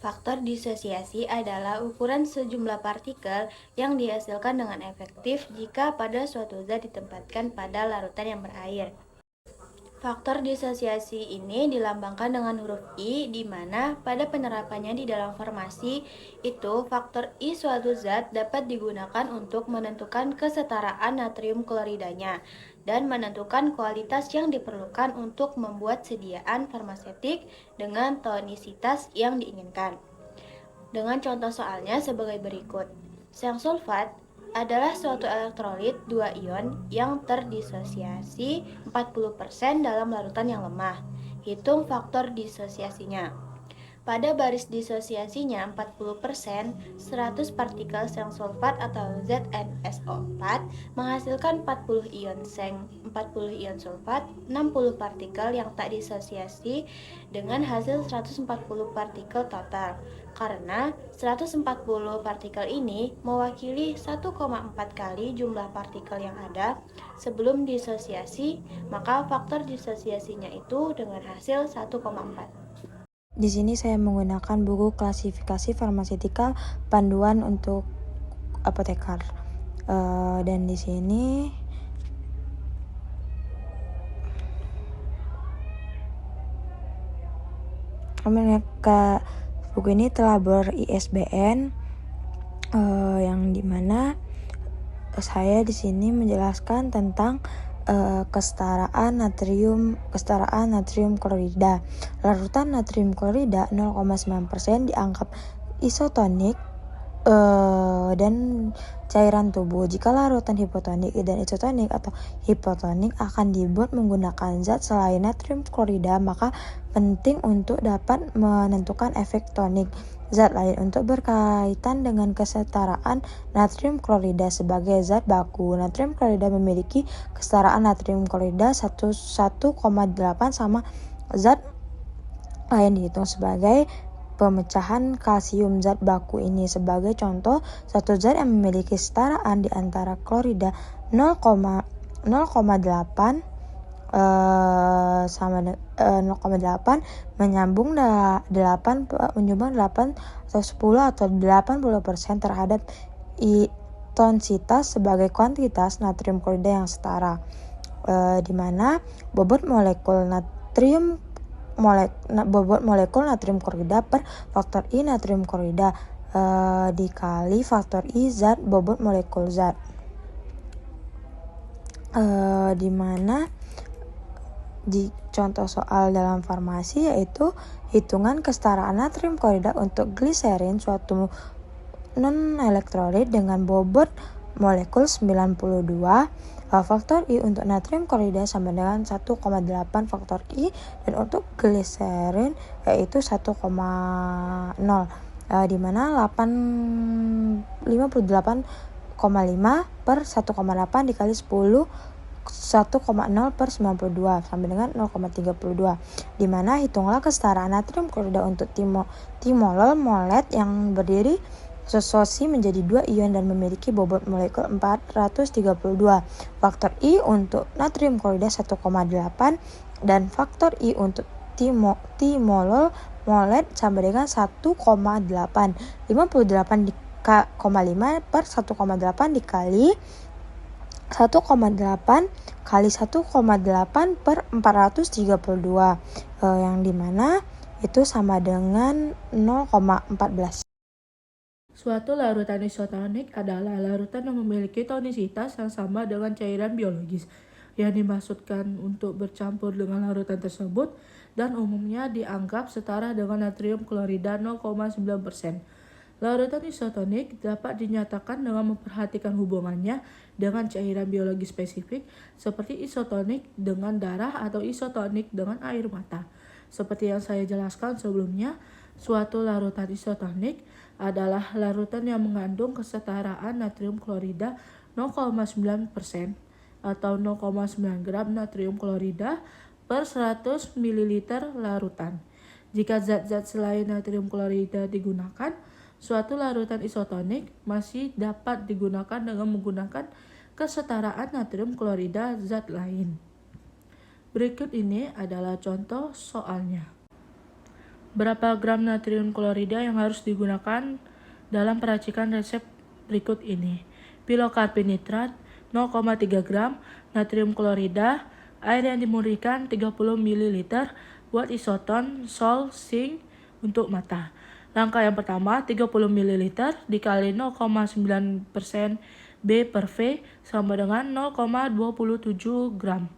Faktor disosiasi adalah ukuran sejumlah partikel yang dihasilkan dengan efektif jika pada suatu zat ditempatkan pada larutan yang berair. Faktor disosiasi ini dilambangkan dengan huruf I, di mana pada penerapannya di dalam formasi itu faktor I suatu zat dapat digunakan untuk menentukan kesetaraan natrium kloridanya dan menentukan kualitas yang diperlukan untuk membuat sediaan farmasetik dengan tonisitas yang diinginkan. Dengan contoh soalnya sebagai berikut. Seng sulfat adalah suatu elektrolit dua ion yang terdisosiasi 40% dalam larutan yang lemah. Hitung faktor disosiasinya. Pada baris disosiasinya 40%, 100 partikel seng sulfat atau ZnSO4 menghasilkan 40 ion seng, 40 ion sulfat, 60 partikel yang tak disosiasi dengan hasil 140 partikel total. Karena 140 partikel ini mewakili 1,4 kali jumlah partikel yang ada sebelum disosiasi, maka faktor disosiasinya itu dengan hasil 1,4. Di sini saya menggunakan buku klasifikasi farmasetika panduan untuk apotekar. Dan di sini buku ini telah ber-ISBN yang dimana saya di sini menjelaskan tentang kesetaraan natrium klorida. Larutan natrium klorida 0,9% dianggap isotonik dan cairan tubuh. Jika larutan hipotonik dan isotonik atau hipotonik akan dibuat menggunakan zat selain natrium klorida, maka penting untuk dapat menentukan efek tonik zat lain untuk berkaitan dengan kesetaraan natrium klorida sebagai zat baku. Natrium klorida memiliki kesetaraan natrium klorida 1,8 sama zat lain dihitung sebagai pemecahan kalsium zat baku ini. Sebagai contoh, satu zat yang memiliki kesetaraan di antara klorida 0,8 sama 0,8 menyumbang 8 atau 10 atau 80% terhadap intensitas sebagai kuantitas natrium klorida yang setara, di mana bobot molekul natrium klorida per faktor I natrium klorida dikali faktor I zat bobot molekul zat, di mana di contoh soal dalam farmasi yaitu hitungan kesetaraan natrium klorida untuk gliserin, suatu non-elektrolit dengan bobot molekul 92. Faktor I untuk natrium klorida sama dengan 1,8 faktor I, dan untuk gliserin yaitu 1,0, di mana 58,5 per 1,8 dikali 10 1,0 per 92 sama dengan 0,32, di mana hitunglah kesetaraan natrium klorida untuk timolol molet yang berdiri asosiasi menjadi 2 ion dan memiliki bobot molekul 432. Faktor I untuk natrium klorida 1,8 dan faktor I untuk timolol molet sama dengan 1,8. 58,5 per 1,8 dikali 1,8 kali 1,8 per 432, yang dimana itu sama dengan 0,14. Suatu larutan isotonik adalah larutan yang memiliki tonisitas yang sama dengan cairan biologis yang dimaksudkan untuk bercampur dengan larutan tersebut dan umumnya dianggap setara dengan natrium klorida 0,9%. Larutan isotonik dapat dinyatakan dengan memperhatikan hubungannya dengan cairan biologi spesifik seperti isotonik dengan darah atau isotonik dengan air mata. Seperti yang saya jelaskan sebelumnya, suatu larutan isotonik adalah larutan yang mengandung kesetaraan natrium klorida 0,9% atau 0,9 gram natrium klorida per 100 ml larutan. Jika zat-zat selain natrium klorida digunakan, suatu larutan isotonik masih dapat digunakan dengan menggunakan kesetaraan natrium klorida zat lain. Berikut ini adalah contoh soalnya. Berapa gram natrium klorida yang harus digunakan dalam peracikan resep berikut ini? Pilokarpinitrat 0,3 gram, natrium klorida, air yang dimurnikan 30 ml, buat isoton, sol, zinc untuk mata. Langkah yang pertama, 30 ml dikali 0,9% B per V sama dengan 0,27 gram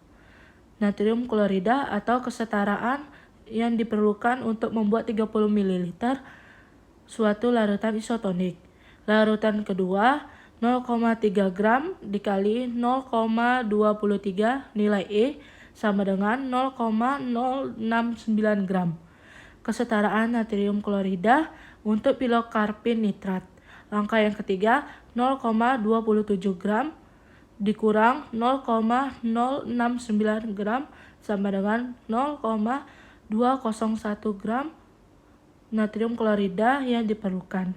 natrium klorida atau kesetaraan yang diperlukan untuk membuat 30 ml suatu larutan isotonik. Larutan kedua, 0,3 gram dikali 0,23 nilai E sama dengan 0,069 gram. Kesetaraan natrium klorida untuk pilokarpinitrat. Langkah yang ketiga, 0,27 gram dikurang 0,069 gram sama dengan 0,201 gram natrium klorida yang diperlukan.